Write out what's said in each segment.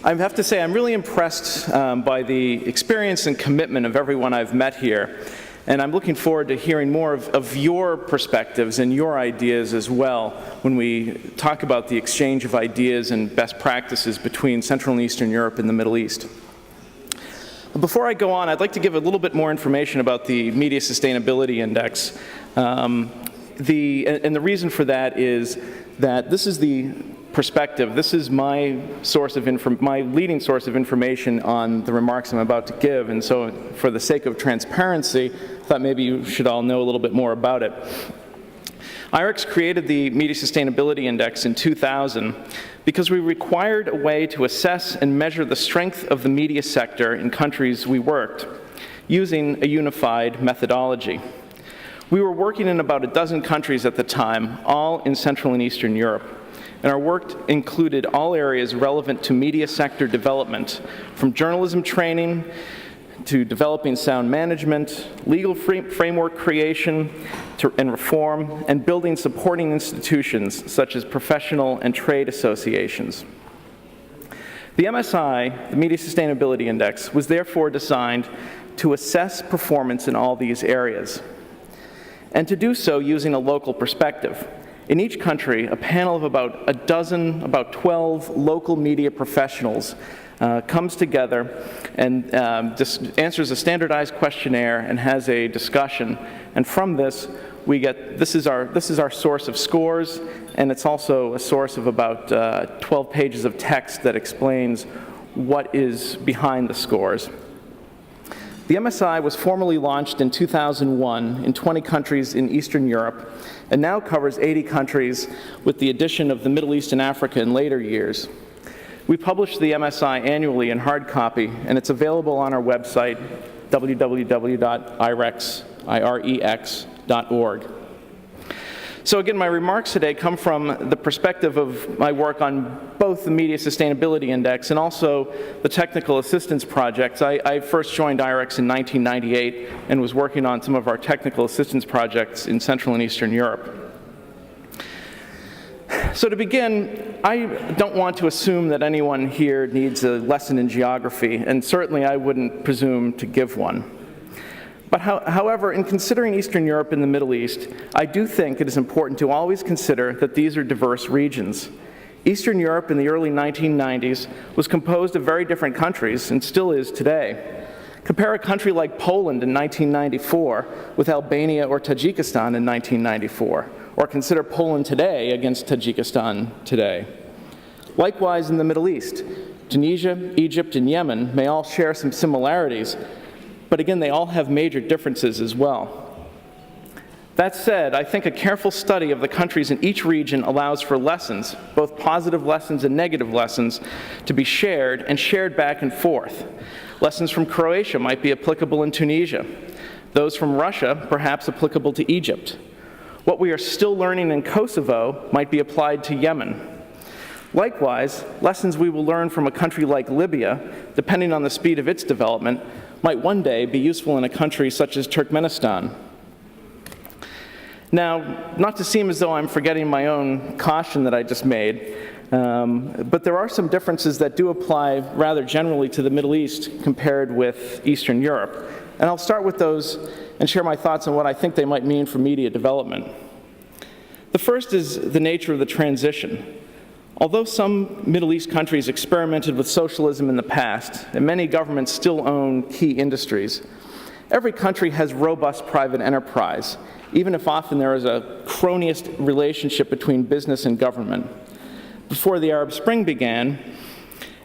I have to say I'm really impressed by the experience and commitment of everyone I've met here. And I'm looking forward to hearing more of your perspectives and your ideas as well when we talk about the exchange of ideas and best practices between Central and Eastern Europe and the Middle East. Before I go on, I'd like to give a little bit more information about the Media Sustainability Index. And the reason for that is that this is the perspective. This is my leading source of information on the remarks I'm about to give, and so for the sake of transparency, I thought maybe you should all know a little bit more about it. IREX created the Media Sustainability Index in 2000 because we required a way to assess and measure the strength of the media sector in countries we worked using a unified methodology. We were working in about a dozen countries at the time, all in Central and Eastern Europe. And our work included all areas relevant to media sector development, from journalism training to developing sound management, legal framework creation and reform, and building supporting institutions such as professional and trade associations. The MSI, the Media Sustainability Index, was therefore designed to assess performance in all these areas, and to do so using a local perspective. In each country, a panel of about 12 local media professionals comes together and answers a standardized questionnaire and has a discussion. And from this, we get, this is our source of scores, and it's also a source of about 12 pages of text that explains what is behind the scores. The MSI was formally launched in 2001 in 20 countries in Eastern Europe and now covers 80 countries with the addition of the Middle East and Africa in later years. We publish the MSI annually in hard copy, and it's available on our website, www.irex.org. So again, my remarks today come from the perspective of my work on both the Media Sustainability Index and also the Technical Assistance Projects. I first joined IREX in 1998 and was working on some of our technical assistance projects in Central and Eastern Europe. So to begin, I don't want to assume that anyone here needs a lesson in geography, and certainly I wouldn't presume to give one. But however, in considering Eastern Europe and the Middle East, I do think it is important to always consider that these are diverse regions. Eastern Europe in the early 1990s was composed of very different countries, and still is today. Compare a country like Poland in 1994 with Albania or Tajikistan in 1994, or consider Poland today against Tajikistan today. Likewise in the Middle East, Tunisia, Egypt, and Yemen may all share some similarities, but again, they all have major differences as well. That said, I think a careful study of the countries in each region allows for lessons, both positive lessons and negative lessons, to be shared and shared back and forth. Lessons from Croatia might be applicable in Tunisia. Those from Russia, perhaps applicable to Egypt. What we are still learning in Kosovo might be applied to Yemen. Likewise, lessons we will learn from a country like Libya, depending on the speed of its development, might one day be useful in a country such as Turkmenistan. Now, not to seem as though I'm forgetting my own caution that I just made, but there are some differences that do apply rather generally to the Middle East compared with Eastern Europe. And I'll start with those and share my thoughts on what I think they might mean for media development. The first is the nature of the transition. Although some Middle East countries experimented with socialism in the past, and many governments still own key industries, every country has robust private enterprise, even if often there is a cronyist relationship between business and government. Before the Arab Spring began,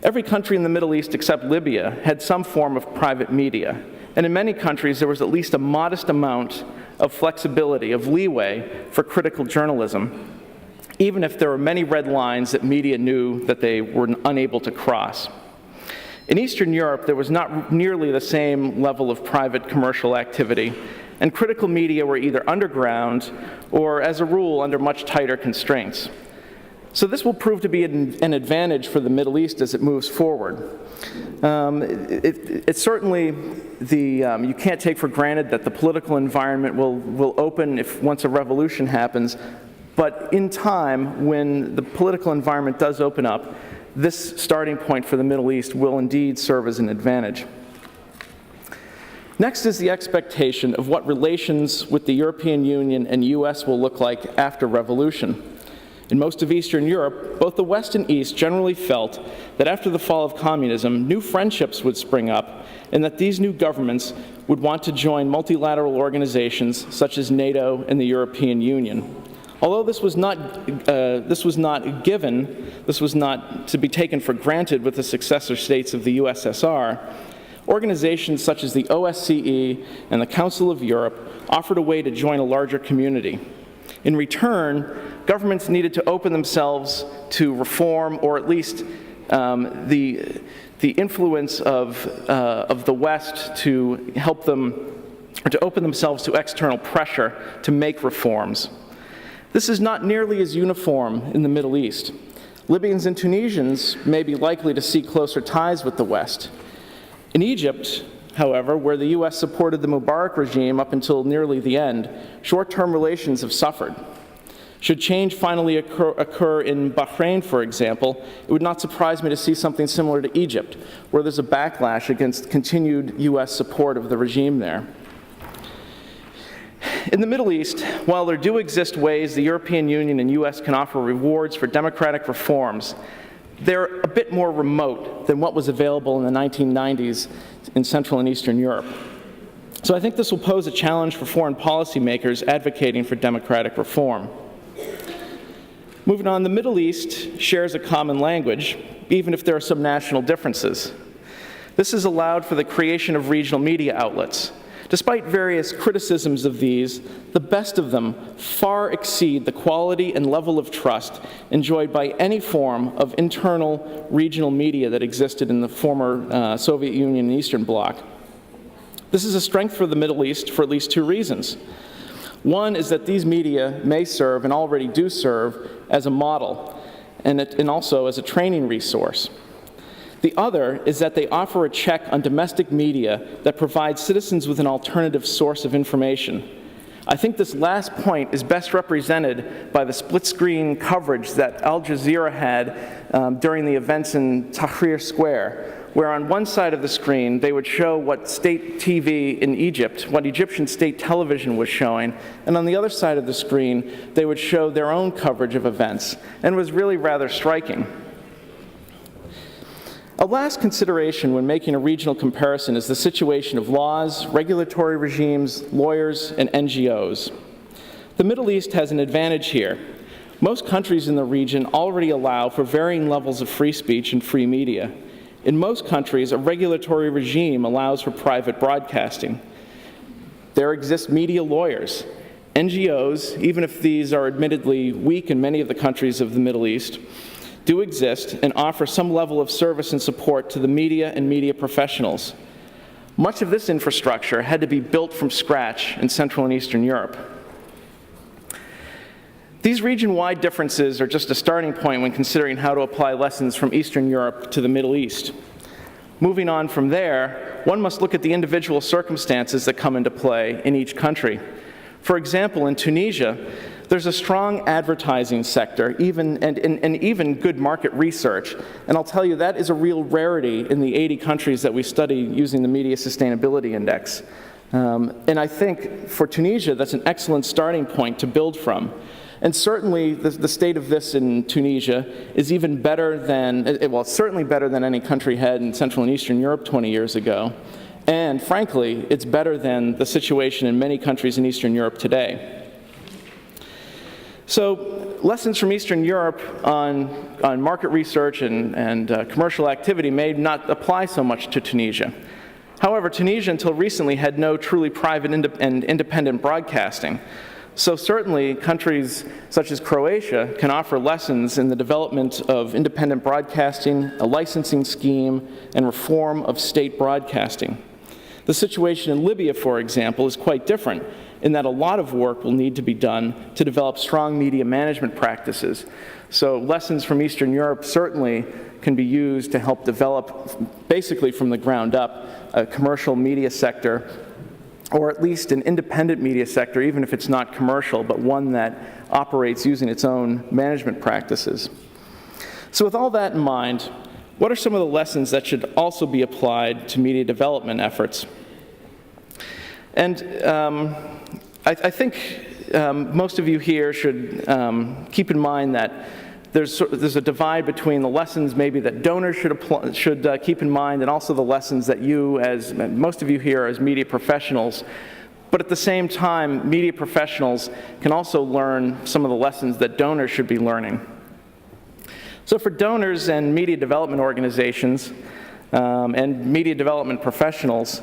every country in the Middle East except Libya had some form of private media, and in many countries there was at least a modest amount of flexibility, of leeway for critical journalism, even if there were many red lines that media knew that they were unable to cross. In Eastern Europe, there was not nearly the same level of private commercial activity, and critical media were either underground or, as a rule, under much tighter constraints. So this will prove to be an advantage for the Middle East as it moves forward. It's certainly you can't take for granted that the political environment will open once a revolution happens. But in time, when the political environment does open up, this starting point for the Middle East will indeed serve as an advantage. Next is the expectation of what relations with the European Union and US will look like after revolution. In most of Eastern Europe, both the West and East generally felt that after the fall of communism, new friendships would spring up, and that these new governments would want to join multilateral organizations such as NATO and the European Union. Although this was not to be taken for granted with the successor states of the USSR, organizations such as the OSCE and the Council of Europe offered a way to join a larger community. In return, governments needed to open themselves to reform, or at least the influence of the West to help them, or to open themselves to external pressure to make reforms. This is not nearly as uniform in the Middle East. Libyans and Tunisians may be likely to seek closer ties with the West. In Egypt, however, where the U.S. supported the Mubarak regime up until nearly the end, short-term relations have suffered. Should change finally occur in Bahrain, for example, it would not surprise me to see something similar to Egypt, where there's a backlash against continued U.S. support of the regime there. In the Middle East, while there do exist ways the European Union and U.S. can offer rewards for democratic reforms, they're a bit more remote than what was available in the 1990s in Central and Eastern Europe. So I think this will pose a challenge for foreign policymakers advocating for democratic reform. Moving on, the Middle East shares a common language, even if there are some national differences. This has allowed for the creation of regional media outlets. Despite various criticisms of these, the best of them far exceed the quality and level of trust enjoyed by any form of internal regional media that existed in the former Soviet Union and Eastern Bloc. This is a strength for the Middle East for at least two reasons. One is that these media may serve, and already do serve, as a model, and also as a training resource. The other is that they offer a check on domestic media that provides citizens with an alternative source of information. I think this last point is best represented by the split-screen coverage that Al Jazeera had during the events in Tahrir Square, where on one side of the screen they would show what state TV in Egypt, what Egyptian state television was showing, and on the other side of the screen they would show their own coverage of events, and it was really rather striking. A last consideration when making a regional comparison is the situation of laws, regulatory regimes, lawyers, and NGOs. The Middle East has an advantage here. Most countries in the region already allow for varying levels of free speech and free media. In most countries, a regulatory regime allows for private broadcasting. There exist media lawyers. NGOs, even if these are admittedly weak in many of the countries of the Middle East, do exist and offer some level of service and support to the media and media professionals. Much of this infrastructure had to be built from scratch in Central and Eastern Europe. These region-wide differences are just a starting point when considering how to apply lessons from Eastern Europe to the Middle East. Moving on from there, one must look at the individual circumstances that come into play in each country. For example, in Tunisia, there's a strong advertising sector, and even good market research. And I'll tell you, that is a real rarity in the 80 countries that we study using the Media Sustainability Index. And I think for Tunisia, that's an excellent starting point to build from. And certainly, the state of this in Tunisia is even better than, well, it's certainly better than any country had in Central and Eastern Europe 20 years ago. And frankly, it's better than the situation in many countries in Eastern Europe today. So, lessons from Eastern Europe on market research and commercial activity may not apply so much to Tunisia. However, Tunisia until recently had no truly private and independent broadcasting. So certainly, countries such as Croatia can offer lessons in the development of independent broadcasting, a licensing scheme, and reform of state broadcasting. The situation in Libya, for example, is quite different in that a lot of work will need to be done to develop strong media management practices. So lessons from Eastern Europe certainly can be used to help develop, basically from the ground up, a commercial media sector, or at least an independent media sector, even if it's not commercial, but one that operates using its own management practices. So with all that in mind, what are some of the lessons that should also be applied to media development efforts? And I think most of you here should keep in mind that there's a divide between the lessons maybe that donors should keep in mind, and also the lessons that you, as most of you here, as media professionals. But at the same time, media professionals can also learn some of the lessons that donors should be learning. So for donors and media development organizations and media development professionals,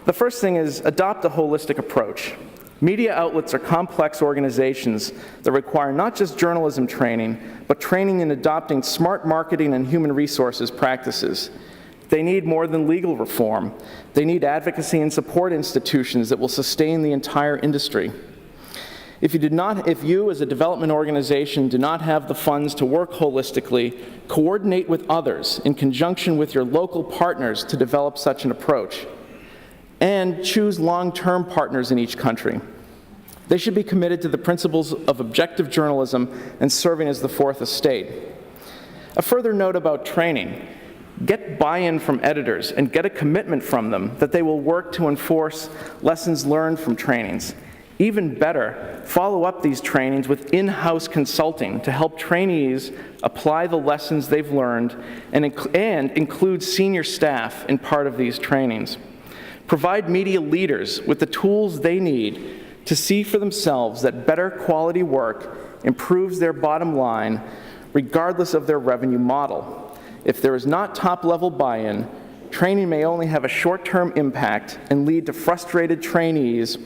the first thing is adopt a holistic approach. Media outlets are complex organizations that require not just journalism training, but training in adopting smart marketing and human resources practices. They need more than legal reform. They need advocacy and support institutions that will sustain the entire industry. If you as a development organization do not have the funds to work holistically, coordinate with others in conjunction with your local partners to develop such an approach. And choose long-term partners in each country. They should be committed to the principles of objective journalism and serving as the fourth estate. A further note about training: get buy-in from editors and get a commitment from them that they will work to enforce lessons learned from trainings. Even better, follow up these trainings with in-house consulting to help trainees apply the lessons they've learned and include senior staff in part of these trainings. Provide media leaders with the tools they need to see for themselves that better quality work improves their bottom line regardless of their revenue model. If there is not top-level buy-in, training may only have a short-term impact and lead to frustrated trainees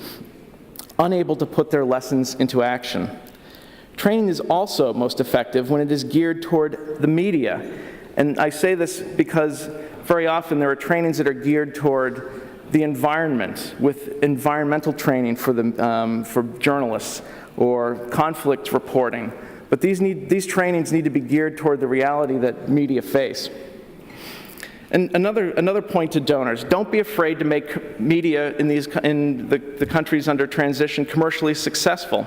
unable to put their lessons into action. Training is also most effective when it is geared toward the media. And I say this because very often there are trainings that are geared toward the environment, with environmental training for journalists or conflict reporting. But these trainings need to be geared toward the reality that media face. And another point to donors: don't be afraid to make media in the countries under transition commercially successful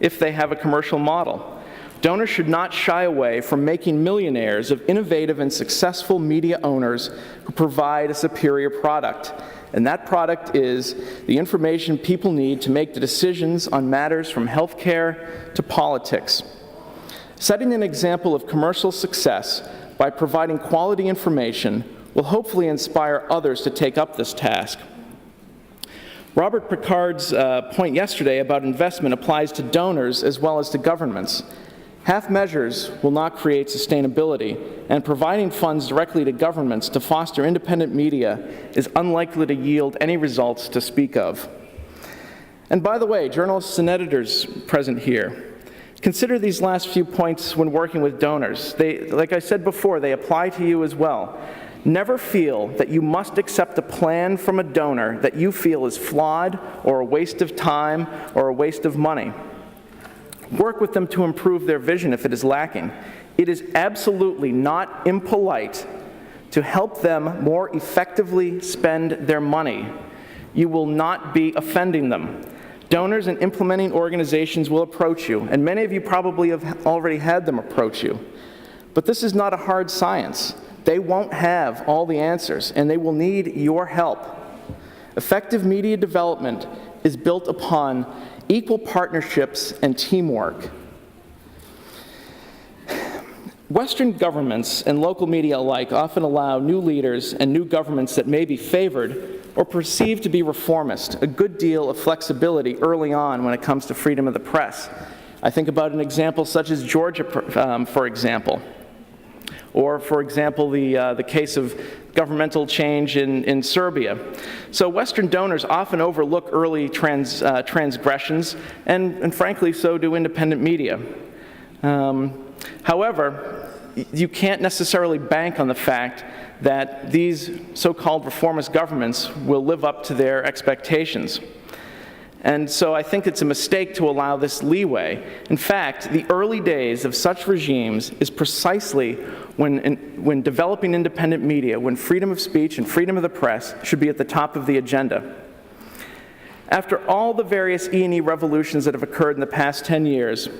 if they have a commercial model. Donors should not shy away from making millionaires of innovative and successful media owners who provide a superior product. And that product is the information people need to make the decisions on matters from healthcare to politics. Setting an example of commercial success by providing quality information will hopefully inspire others to take up this task. Robert Picard's point yesterday about investment applies to donors as well as to governments. Half measures will not create sustainability, and providing funds directly to governments to foster independent media is unlikely to yield any results to speak of. And by the way, journalists and editors present here, consider these last few points when working with donors. Like I said before, they apply to you as well. Never feel that you must accept a plan from a donor that you feel is flawed or a waste of time or a waste of money. Work with them to improve their vision if it is lacking. It is absolutely not impolite to help them more effectively spend their money. You will not be offending them. Donors and implementing organizations will approach you, and many of you probably have already had them approach you. But this is not a hard science. They won't have all the answers, and they will need your help. Effective media development is built upon equal partnerships and teamwork. Western governments and local media alike often allow new leaders and new governments that may be favored or perceived to be reformist a good deal of flexibility early on when it comes to freedom of the press. I think about an example such as Georgia, for example. Or, for example, the case of governmental change in Serbia. So Western donors often overlook early transgressions, and frankly, so do independent media. However, you can't necessarily bank on the fact that these so-called reformist governments will live up to their expectations. And so I think it's a mistake to allow this leeway. In fact, the early days of such regimes is precisely when developing independent media, when freedom of speech and freedom of the press should be at the top of the agenda. After all the various E&E revolutions that have occurred in the past 10 years,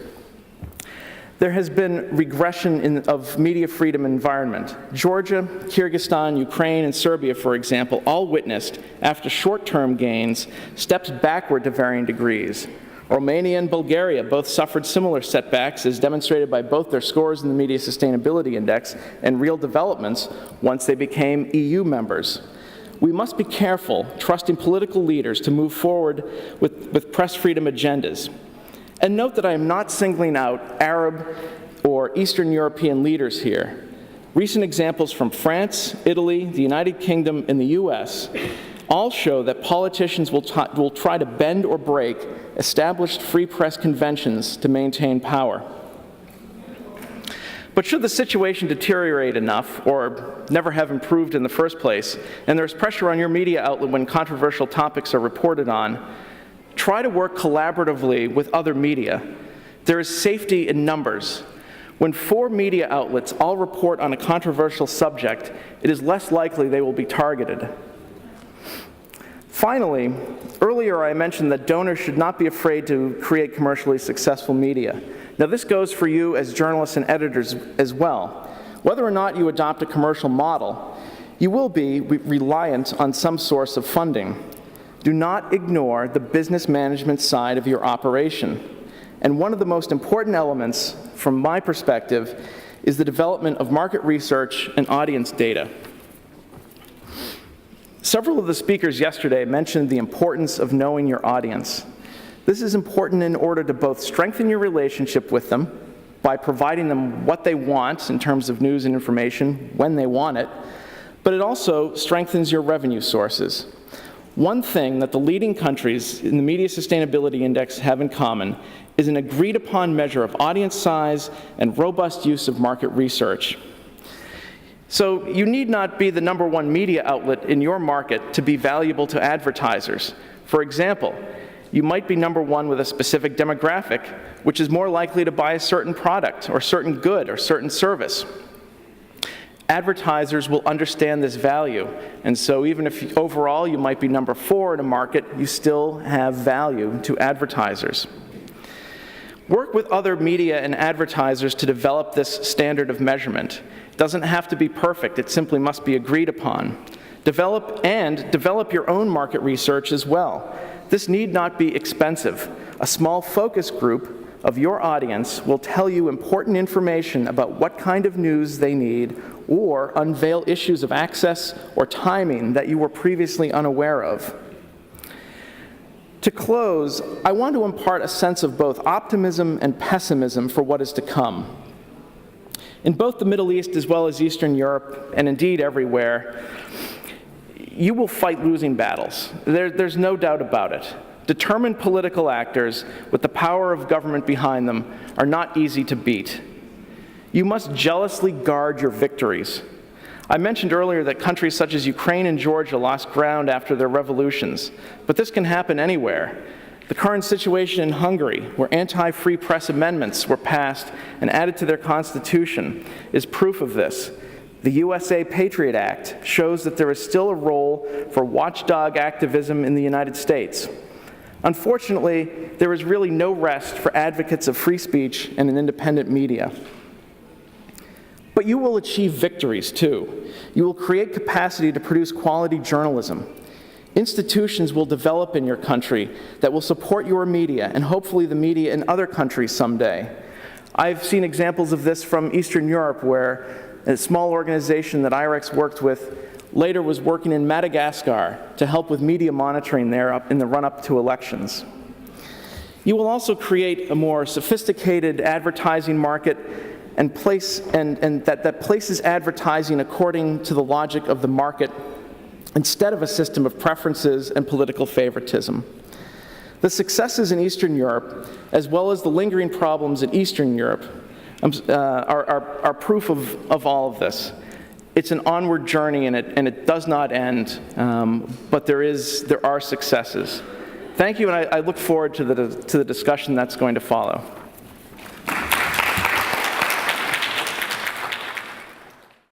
There has been regression of media freedom environment. Georgia, Kyrgyzstan, Ukraine, and Serbia, for example, all witnessed, after short-term gains, steps backward to varying degrees. Romania and Bulgaria both suffered similar setbacks, as demonstrated by both their scores in the Media Sustainability Index and real developments once they became EU members. We must be careful trusting political leaders to move forward with press freedom agendas. And note that I am not singling out Arab or Eastern European leaders here. Recent examples from France, Italy, the United Kingdom, and the US all show that politicians will try to bend or break established free press conventions to maintain power. But should the situation deteriorate enough, or never have improved in the first place, and there's pressure on your media outlet when controversial topics are reported on, try to work collaboratively with other media. There is safety in numbers. When 4 media outlets all report on a controversial subject, it is less likely they will be targeted. Finally, earlier I mentioned that donors should not be afraid to create commercially successful media. Now this goes for you as journalists and editors as well. Whether or not you adopt a commercial model, you will be reliant on some source of funding. Do not ignore the business management side of your operation. And one of the most important elements, from my perspective, is the development of market research and audience data. Several of the speakers yesterday mentioned the importance of knowing your audience. This is important in order to both strengthen your relationship with them by providing them what they want in terms of news and information when they want it, but it also strengthens your revenue sources. One thing that the leading countries in the Media Sustainability Index have in common is an agreed-upon measure of audience size and robust use of market research. So you need not be the #1 media outlet in your market to be valuable to advertisers. For example, you might be #1 with a specific demographic, which is more likely to buy a certain product or certain good or certain service. Advertisers will understand this value, and so even if overall you might be #4 in a market, you still have value to advertisers. Work with other media and advertisers to develop this standard of measurement. It doesn't have to be perfect, it simply must be agreed upon. Develop your own market research as well. This need not be expensive. A small focus group of your audience will tell you important information about what kind of news they need, or unveil issues of access or timing that you were previously unaware of. To close, I want to impart a sense of both optimism and pessimism for what is to come. In both the Middle East as well as Eastern Europe, and indeed everywhere, you will fight losing battles. There's no doubt about it. Determined political actors with the power of government behind them are not easy to beat. You must jealously guard your victories. I mentioned earlier that countries such as Ukraine and Georgia lost ground after their revolutions, but this can happen anywhere. The current situation in Hungary, where anti-free press amendments were passed and added to their constitution, is proof of this. The USA Patriot Act shows that there is still a role for watchdog activism in the United States. Unfortunately, there is really no rest for advocates of free speech and an independent media. But you will achieve victories, too. You will create capacity to produce quality journalism. Institutions will develop in your country that will support your media, and hopefully the media in other countries someday. I've seen examples of this from Eastern Europe, where a small organization that IREX worked with later was working in Madagascar to help with media monitoring there in the run-up to elections. You will also create a more sophisticated advertising market and that places advertising according to the logic of the market instead of a system of preferences and political favoritism. The successes in Eastern Europe, as well as the lingering problems in Eastern Europe, are proof of all of this. It's an onward journey, and it does not end, but there are successes. Thank you, and I look forward to the discussion that's going to follow.